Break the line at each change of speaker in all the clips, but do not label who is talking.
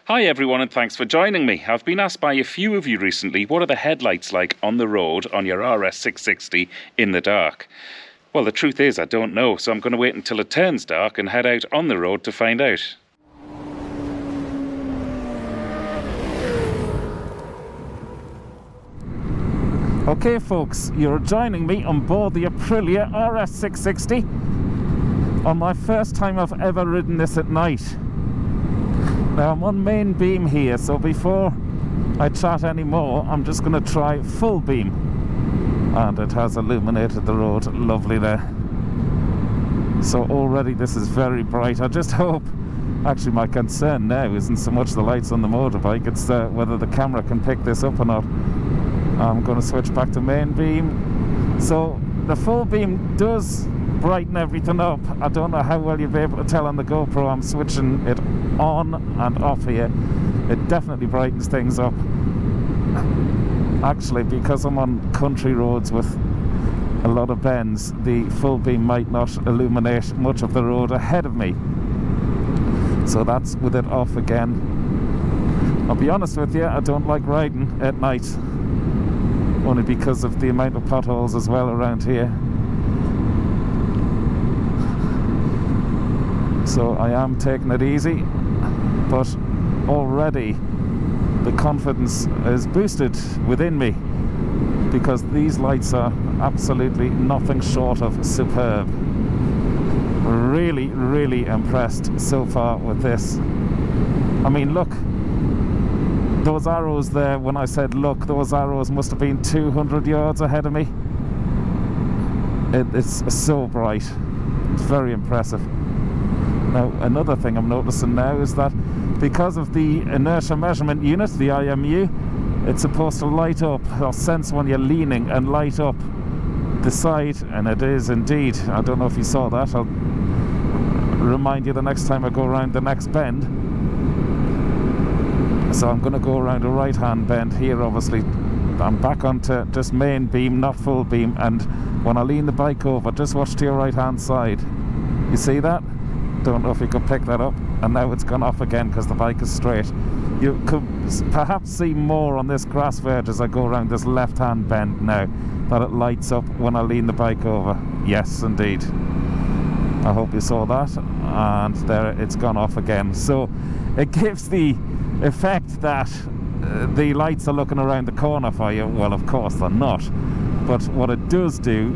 Hi everyone and thanks for joining me. I've been asked by a few of you recently, what are the headlights like on the road on your RS660 in the dark? Well, the truth is I don't know, so I'm going to wait until it turns dark and head out on the road to find out. Okay folks, you're joining me on board the Aprilia RS660 on my first time I've ever ridden this at night. Now I'm on main beam here, so before I chat any more, I'm just going to try full beam. And it has illuminated the road, lovely there. So already this is very bright. I just hope, actually my concern now isn't so much the lights on the motorbike, it's whether the camera can pick this up or not. I'm going to switch back to main beam. So the full beam does brighten everything up. I don't know how well you'll be able to tell on the GoPro. I'm switching it on and off here. It definitely brightens things up. Actually, because I'm on country roads with a lot of bends, the full beam might not illuminate much of the road ahead of me. So that's with it off again. I'll be honest with you, I don't like riding at night, only because of the amount of potholes as well around here. So I am taking it easy, but already the confidence is boosted within me because these lights are absolutely nothing short of superb. Really, really impressed so far with this. I mean, look, those arrows there, when I said look, those arrows must have been 200 yards ahead of me. It's so bright. It's very impressive. Now, another thing I'm noticing now is that because of the inertia measurement unit, the IMU, it's supposed to light up or sense when you're leaning and light up the side, and it is indeed. I don't know if you saw that. I'll remind you the next time I go around the next bend. So I'm going to go around a right-hand bend here, obviously. I'm back onto just main beam, not full beam, and when I lean the bike over, just watch to your right-hand side. You see that? Don't know if you could pick that up, and now it's gone off again because the bike is straight. You could perhaps see more on this grass verge as I go around this left-hand bend now, that it lights up when I lean the bike over. Yes, indeed. I hope you saw that, and there it's gone off again. So it gives the effect that the lights are looking around the corner for you. Well, of course they're not, but what it does do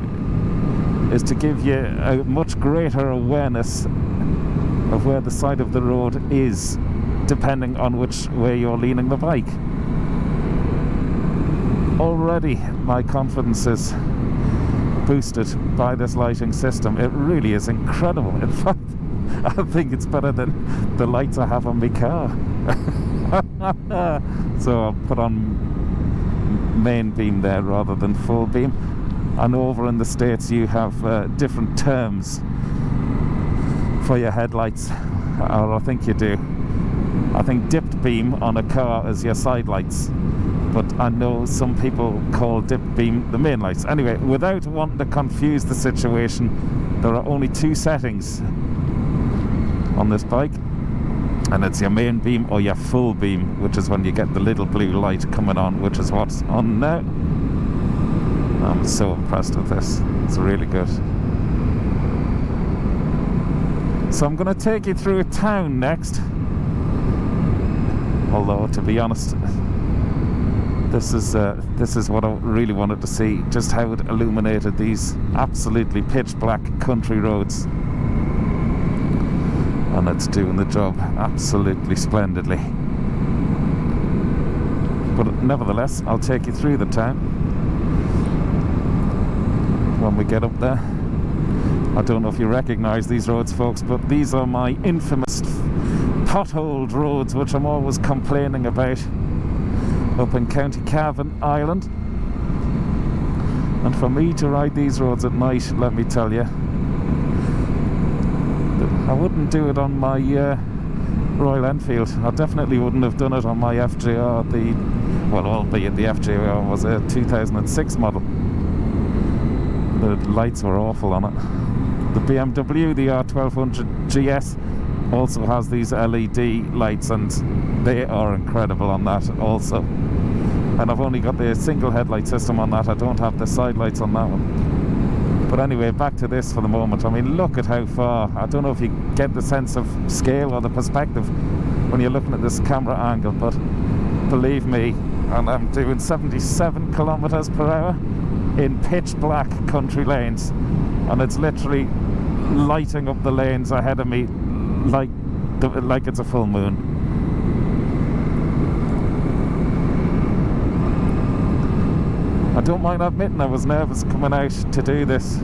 is to give you a much greater awareness of where the side of the road is, depending on which way you're leaning the bike. Already my confidence is boosted by this lighting system. It really is incredible. In fact, I think it's better than the lights I have on my car. So I'll put on main beam there rather than full beam. I know over in the States you have different terms for your headlights, or I think you do. I think dipped beam on a car is your side lights, but I know some people call dipped beam the main lights. Anyway, without wanting to confuse the situation, there are only two settings on this bike, and it's your main beam or your full beam, which is when you get the little blue light coming on, which is what's on now. I'm so impressed with this. It's really good. So I'm going to take you through a town next. Although, to be honest, this is what I really wanted to see, just how it illuminated these absolutely pitch black country roads. And it's doing the job absolutely splendidly. But nevertheless, I'll take you through the town when we get up there. I don't know if you recognise these roads, folks, but these are my infamous potholed roads, which I'm always complaining about, up in County Cavan, Ireland. And for me to ride these roads at night, let me tell you, I wouldn't do it on my Royal Enfield. I definitely wouldn't have done it on my FJR, albeit the FJR was a 2006 model. The lights were awful on it. The BMW, the R1200 GS, also has these LED lights, and they are incredible on that also. And I've only got the single headlight system on that. I don't have the side lights on that one. But anyway, back to this for the moment. I mean, look at how far. I don't know if you get the sense of scale or the perspective when you're looking at this camera angle, but believe me, and I'm doing 77 kilometers per hour in pitch black country lanes, and it's literally lighting up the lanes ahead of me like it's a full moon. I don't mind admitting I was nervous coming out to do this.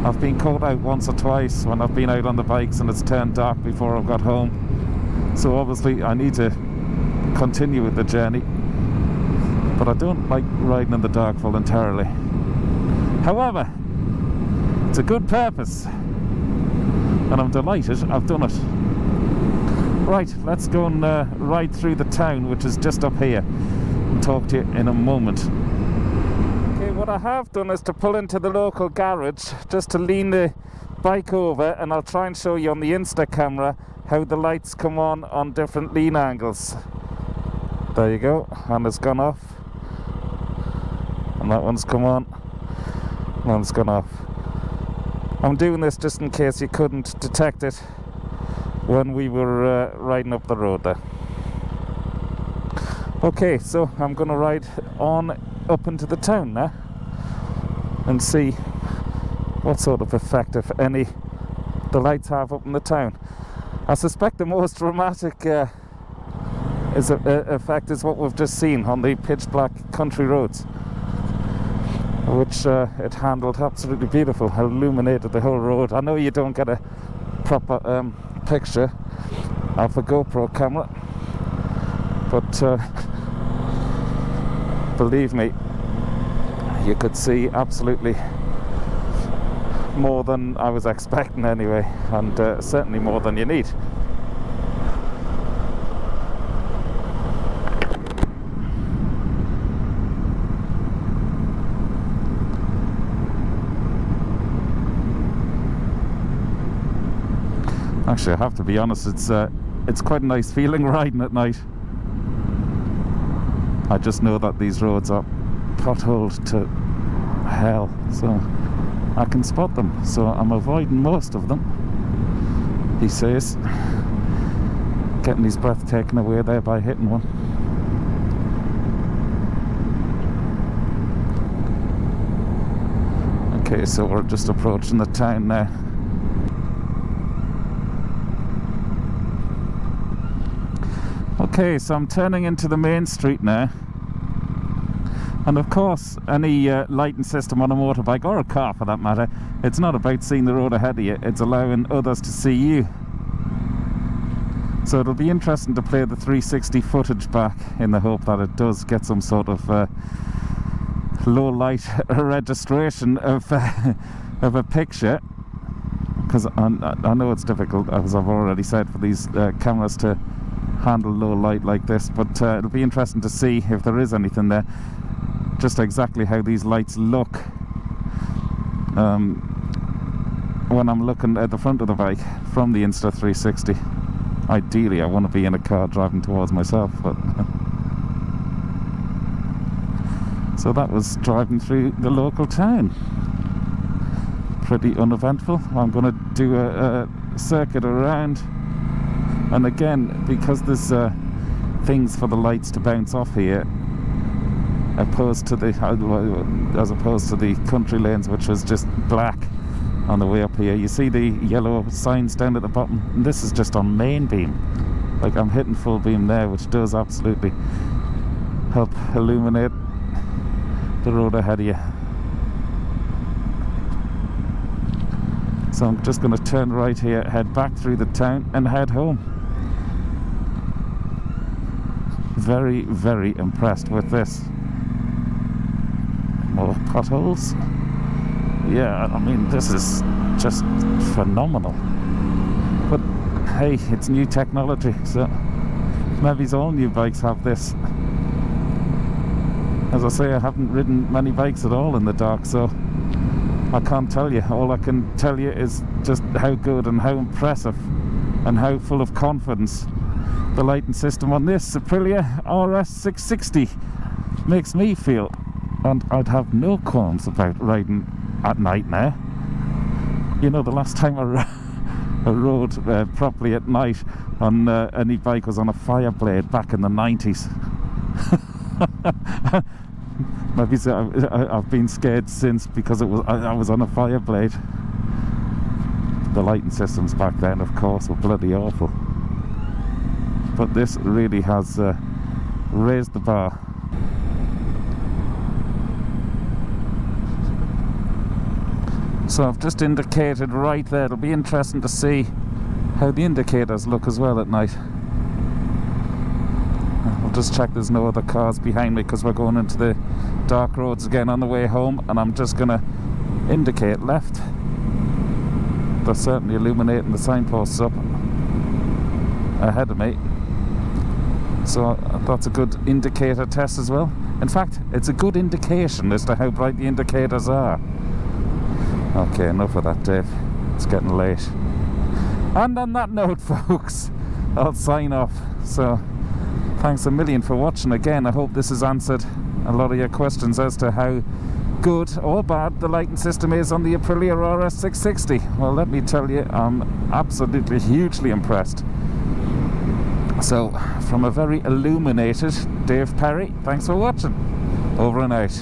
I've been caught out once or twice when I've been out on the bikes and it's turned dark before I've got home. So obviously I need to continue with the journey, but I don't like riding in the dark voluntarily. However, it's a good purpose, and I'm delighted I've done it. Right, let's go and ride through the town, which is just up here, and talk to you in a moment. Okay, what I have done is to pull into the local garage just to lean the bike over, and I'll try and show you on the Insta camera how the lights come on different lean angles. There you go, and it's gone off, and that one's come on, and it's gone off. I'm doing this just in case you couldn't detect it when we were riding up the road there. Okay, so I'm going to ride on up into the town now and see what sort of effect, if any, the lights have up in the town. I suspect the most dramatic effect is what we've just seen on the pitch black country roads, which it handled absolutely beautiful, illuminated the whole road. I know you don't get a proper picture of a GoPro camera, but believe me, you could see absolutely more than I was expecting anyway, and certainly more than you need. Actually, I have to be honest, it's quite a nice feeling riding at night. I just know that these roads are potholed to hell, so I can spot them, so I'm avoiding most of them. He says, getting his breath taken away there by hitting one. Okay, so we're just approaching the town now. Okay, so I'm turning into the main street now, and of course any lighting system on a motorbike, or a car for that matter, it's not about seeing the road ahead of you, it's allowing others to see you. So it'll be interesting to play the 360 footage back in the hope that it does get some sort of low light registration of a picture, because I know it's difficult, as I've already said, for these cameras to handle low light like this, but it'll be interesting to see if there is anything there, just exactly how these lights look when I'm looking at the front of the bike from the Insta 360. Ideally I want to be in a car driving towards myself, but so that was driving through the local town. Pretty uneventful. I'm going to do a circuit around. And again, because there's things for the lights to bounce off here, as opposed to the country lanes, which was just black on the way up here. You see the yellow signs down at the bottom? And this is just on main beam. Like, I'm hitting full beam there, which does absolutely help illuminate the road ahead of you. So I'm just going to turn right here, head back through the town and head home. Very, very impressed with this. More potholes. Yeah, I mean, this is just phenomenal. But hey, it's new technology, so maybe all new bikes have this. As I say, I haven't ridden many bikes at all in the dark, so I can't tell you. All I can tell you is just how good and how impressive and how full of confidence the lighting system on this Aprilia RS660 makes me feel. And I'd have no qualms about riding at night now. You know, the last time I rode properly at night on any bike was on a Fireblade back in the 90s. Maybe I've been scared since because I was on a Fireblade. The lighting systems back then, of course, were bloody awful. But this really has raised the bar. So I've just indicated right there. It'll be interesting to see how the indicators look as well at night. I'll just check there's no other cars behind me because we're going into the dark roads again on the way home, and I'm just going to indicate left. They're certainly illuminating the signposts up ahead of me. So that's a good indicator test as well. In fact, it's a good indication as to how bright the indicators are. Okay, enough of that, Dave. It's getting late. And on that note, folks, I'll sign off. So, thanks a million for watching again. I hope this has answered a lot of your questions as to how good or bad the lighting system is on the Aprilia RS660. Well, let me tell you, I'm absolutely hugely impressed. So, from a very illuminated Dave Perry, thanks for watching. Over and out.